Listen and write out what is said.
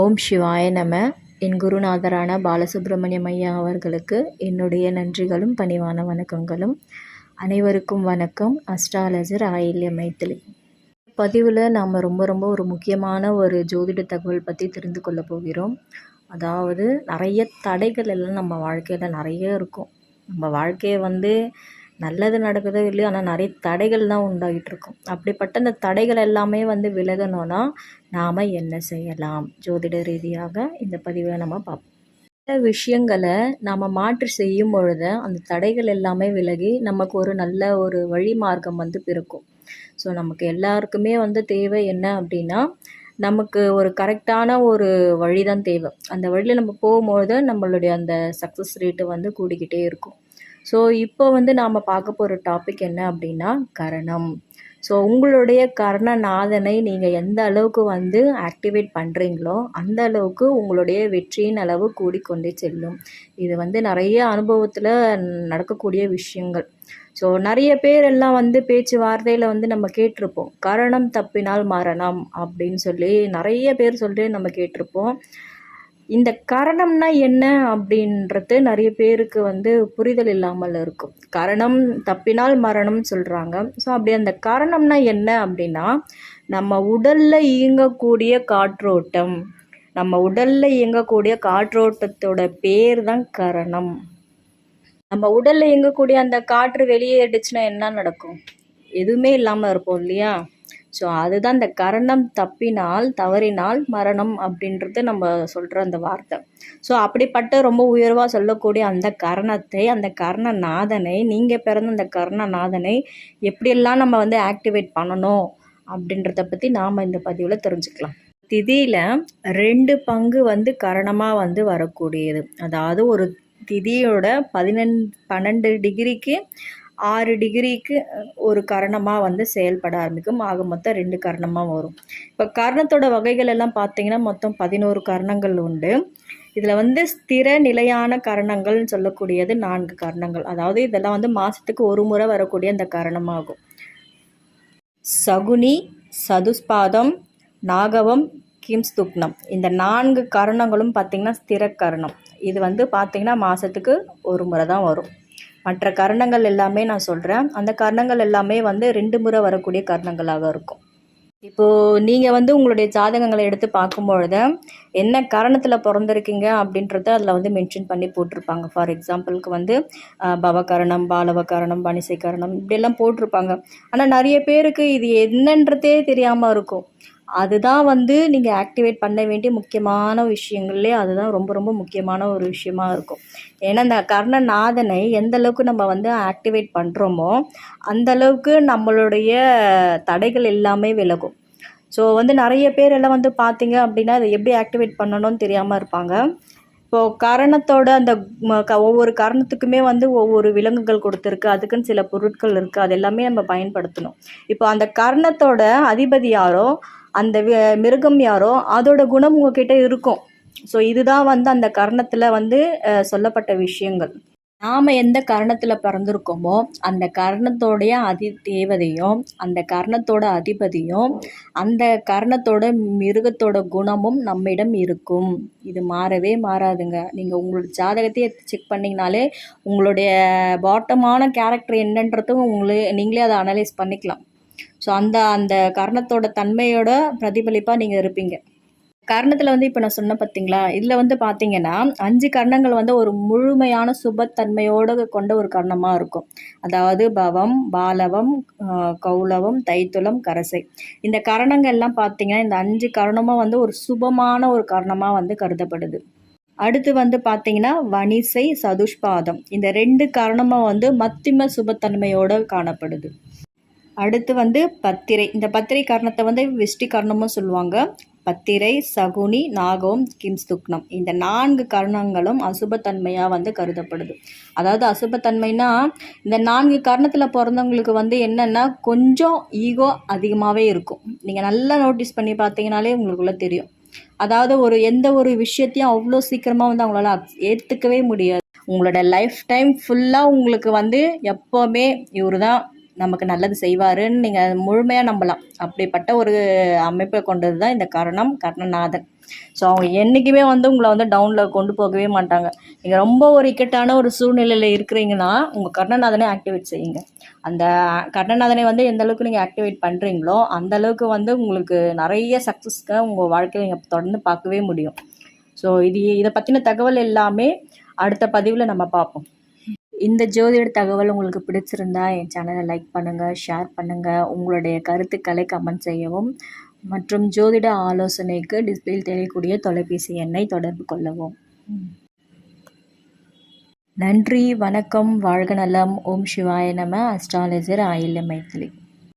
ஓம் சிவாய நம. என் குருநாதரான பாலசுப்ரமணியம் ஐயா அவர்களுக்கு என்னுடைய நன்றிகளும் பணிவான வணக்கங்களும். அனைவருக்கும் வணக்கம். அஸ்ட்ராலஜர் ஆயில்ய மைத்திலி. பதிவில் நாம் ரொம்ப ஒரு முக்கியமான ஒரு ஜோதிட தகவல் பற்றி தெரிந்து கொள்ள போகிறோம். அதாவது நிறைய தடைகள் எல்லாம் நம்ம வாழ்க்கையில் நிறைய இருக்கும். நம்ம வாழ்க்கையை நல்லது நடக்குதோ இல்லையோ, ஆனால் நிறைய தடைகள் தான் உண்டாகிட்டு இருக்கும். அப்படிப்பட்ட அந்த தடைகள் எல்லாமே விலகணும்னா நாம் என்ன செய்யலாம்? ஜோதிட ரீதியாக இந்த பதிவை நம்ம பார்ப்போம். சில விஷயங்களை நாம் மாற்றி செய்யும் பொழுது அந்த தடைகள் எல்லாமே விலகி நமக்கு ஒரு நல்ல ஒரு வழி மார்க்கம் பிறக்கும். ஸோ நமக்கு எல்லாருக்குமே தேவை என்ன அப்படின்னா, நமக்கு ஒரு கரெக்டான ஒரு வழி தான் தேவை. அந்த வழியில் நம்ம போகும்பொழுது நம்மளுடைய அந்த சக்ஸஸ் ரேட்டு கூடிக்கிட்டே இருக்கும். ஸோ இப்போ நாம் பார்க்க போகிற டாபிக் என்ன அப்படின்னா கரணம். ஸோ உங்களுடைய கர்ணநாதனை நீங்கள் எந்த அளவுக்கு ஆக்டிவேட் பண்ணுறீங்களோ அந்த அளவுக்கு உங்களுடைய வெற்றியின் அளவு கூடிக்கொண்டே செல்லும். இது நிறைய அனுபவத்தில் நடக்கக்கூடிய விஷயங்கள். ஸோ நிறைய பேர் எல்லாம் பேச்சு வார்த்தையில் நம்ம கேட்டிருப்போம், கரணம் தப்பினால் மரணம் அப்படின்னு சொல்லி நிறைய பேர் சொல்லிட்டு நம்ம கேட்டிருப்போம். இந்த கரணம்னா என்ன அப்படின்றது நிறைய பேருக்கு புரிதல் இல்லாமல் இருக்கும். கரணம் தப்பினால் மரணம் சொல்கிறாங்க. ஸோ அப்படி அந்த கரணம்னா என்ன அப்படின்னா, நம்ம உடலில் இயங்கக்கூடிய காற்றோட்டம். நம்ம உடலில் இயங்கக்கூடிய காற்றோட்டத்தோட பேர் தான் கரணம். நம்ம உடலில் இயங்கக்கூடிய அந்த காற்று வெளியேடுச்சுன்னா என்ன நடக்கும்? எதுவுமே இல்லாமல் இருப்போம் இல்லையா? ஸோ அதுதான் இந்த கரணம் தவறினால் மரணம் அப்படின்றது நம்ம சொல்கிற அந்த வார்த்தை. ஸோ அப்படிப்பட்ட ரொம்ப உயர்வாக சொல்லக்கூடிய அந்த கரணத்தை, அந்த கர்ணநாதனை, நீங்கள் பிறந்த அந்த கர்ணநாதனை எப்படியெல்லாம் நம்ம ஆக்டிவேட் பண்ணணும் அப்படின்றத பற்றி நாம் இந்த பதிவில் தெரிஞ்சுக்கலாம். திதியில் 2 பங்கு கரணமாக வரக்கூடியது. அதாவது ஒரு திதியோட 12 டிகிரிக்கு 6 டிகிரிக்கு ஒரு கரணமாக செயல்பட ஆரம்பிக்கும். ஆக மொத்தம் 2 கரணமாக வரும். இப்போ கரணத்தோட வகைகள் எல்லாம் பார்த்தீங்கன்னா மொத்தம் 11 கரணங்கள் உண்டு. இதில் ஸ்திர நிலையான கரணங்கள்னு சொல்லக்கூடியது 4 கரணங்கள். அதாவது இதெல்லாம் மாதத்துக்கு ஒரு முறை வரக்கூடிய அந்த கரணமாகும். சகுனி, சதுஸ்பாதம், நாகவம், கிம்ஸ்துக்னம், இந்த 4 கரணங்களும் பார்த்திங்கன்னா ஸ்திர கரணம். இது பார்த்திங்கன்னா மாதத்துக்கு ஒரு முறை தான் வரும். மற்ற கரணங்கள் எல்லாமே நான் சொல்கிறேன். அந்த கரணங்கள் எல்லாமே 2 முறை வரக்கூடிய கரணங்களாக இருக்கும். இப்போது நீங்கள் உங்களுடைய ஜாதகங்களை எடுத்து பார்க்கும்பொழுது என்ன கரணத்தில் பிறந்திருக்கீங்க அப்படின்றத அதில் மென்ஷன் பண்ணி போட்டிருப்பாங்க. ஃபார் எக்ஸாம்பிளுக்கு பவகரணம், பாலவகரணம், பனிசை கரணம் இப்படியெல்லாம் போட்டிருப்பாங்க. ஆனால் நிறைய பேருக்கு இது என்னன்றதே தெரியாமல் இருக்கும். அதுதான் நீங்கள் ஆக்டிவேட் பண்ண வேண்டிய முக்கியமான விஷயங்கள்லே அதுதான் ரொம்ப முக்கியமான ஒரு விஷயமா இருக்கும். ஏன்னா இந்த கர்ணநாதனை எந்த அளவுக்கு நம்ம ஆக்டிவேட் பண்ணுறோமோ அந்தளவுக்கு நம்மளுடைய தடைகள் எல்லாமே விலகும். ஸோ நிறைய பேர் எல்லாம் பார்த்தீங்க அப்படின்னா அதை எப்படி ஆக்டிவேட் பண்ணணும்னு தெரியாமல் இருப்பாங்க. இப்போது கரணத்தோட அந்த ஒவ்வொரு கரணத்துக்குமே ஒவ்வொரு விலங்குகள் கொடுத்துருக்கு, அதுக்குன்னு சில பொருட்கள் இருக்குது, அது எல்லாமே நம்ம பயன்படுத்தணும். இப்போ அந்த கரணத்தோட அதிபதி யாரோ, அந்த மிருகம் யாரோ, அதோட குணம் உங்ககிட்ட இருக்கும். ஸோ இதுதான் அந்த கரணத்தில் சொல்லப்பட்ட விஷயங்கள். நாம் எந்த கரணத்தில் பிறந்திருக்கோமோ அந்த கரணத்தோடைய தேவதையும், அந்த கரணத்தோட அதிபதியும், அந்த கரணத்தோட மிருகத்தோட குணமும் நம்மிடம் இருக்கும். இது மாறவே மாறாதுங்க. நீங்கள் உங்களோட ஜாதகத்தையே செக் பண்ணிங்கனாலே உங்களுடைய பாட்டமான கேரக்டர் என்னன்றதும் நீங்களே அதை அனலைஸ் பண்ணிக்கலாம். ஸோ அந்த கரணத்தோட தன்மையோட பிரதிபலிப்பாக நீங்கள் இருப்பீங்க. கரணத்தில் இப்போ நான் சொன்ன பார்த்தீங்களா, இதில் பார்த்தீங்கன்னா 5 கரணங்கள் ஒரு முழுமையான சுபத்தன்மையோடு கொண்ட ஒரு கரணமாக இருக்கும். அதாவது பவம், பாலவம், கௌலவம், தைத்துளம், கரசை. இந்த கரணங்கள்லாம் பார்த்தீங்கன்னா இந்த 5 கரணமும் ஒரு சுபமான ஒரு கரணமாக கருதப்படுது. அடுத்து பார்த்தீங்கன்னா வனிசை, சதுஷ்பாதம், இந்த 2 கரணமும் மத்திம சுபத்தன்மையோடு காணப்படுது. அடுத்து பத்திரை. இந்த பத்திரை கரணத்தை விஷ்டி கரணமும் சொல்லுவாங்க. பத்திரை, சகுனி, நாகம், கிம்ஸ்துக்னம், இந்த 4 கரணங்களும் அசுபத்தன்மையாக கருதப்படுது. அதாவது அசுபத்தன்மைனா இந்த 4 கரணத்தில் பிறந்தவங்களுக்கு என்னென்னா கொஞ்சம் ஈகோ அதிகமாகவே இருக்கும். நீங்கள் நல்லா நோட்டீஸ் பண்ணி பார்த்தீங்கனாலே உங்களுக்குள்ளே தெரியும். அதாவது எந்த ஒரு விஷயத்தையும் அவ்வளோ சீக்கிரமாக அவங்களால ஏற்றுக்கவே முடியாது. உங்களோட லைஃப் டைம் ஃபுல்லாக உங்களுக்கு எப்போவுமே இவர் தான் நமக்கு நல்லது செய்வாருன்னு நீங்கள் முழுமையாக நம்பலாம். அப்படிப்பட்ட ஒரு அமைப்பை கொண்டது தான் இந்த கர்ணநாதன். ஸோ அவங்க என்றைக்குமே உங்களை டவுனில் கொண்டு போகவே மாட்டாங்க. நீங்கள் ரொம்ப ஒரு இக்கட்டான ஒரு சூழ்நிலையில் இருக்கிறீங்கன்னா உங்கள் கர்ணநாதனை ஆக்டிவேட் செய்யுங்க. அந்த கர்ணநாதனை எந்த அளவுக்கு நீங்கள் ஆக்டிவேட் பண்ணுறீங்களோ அந்த அளவுக்கு உங்களுக்கு நிறைய சக்ஸஸ்க்கு உங்கள் வாழ்க்கையில் நீங்கள் தொடர்ந்து பார்க்கவே முடியும். ஸோ இதை பற்றின தகவல் எல்லாமே அடுத்த பதிவில் நம்ம பார்ப்போம். இந்த ஜோதிட தகவல் உங்களுக்கு பிடிச்சிருந்தா என் சேனலை லைக் பண்ணுங்கள், ஷேர் பண்ணுங்கள், உங்களுடைய கருத்துக்களை கமெண்ட் செய்யவும் மற்றும் ஜோதிட ஆலோசனைக்கு டிஸ்பிளேயில் தெரியக்கூடிய தொலைபேசி எண்ணை தொடர்பு கொள்ளவும். நன்றி, வணக்கம், வாழ்க நலம். ஓம் சிவாய நம. அஸ்ட்ராலஜர் ஆயில்யம் மைத்திலி.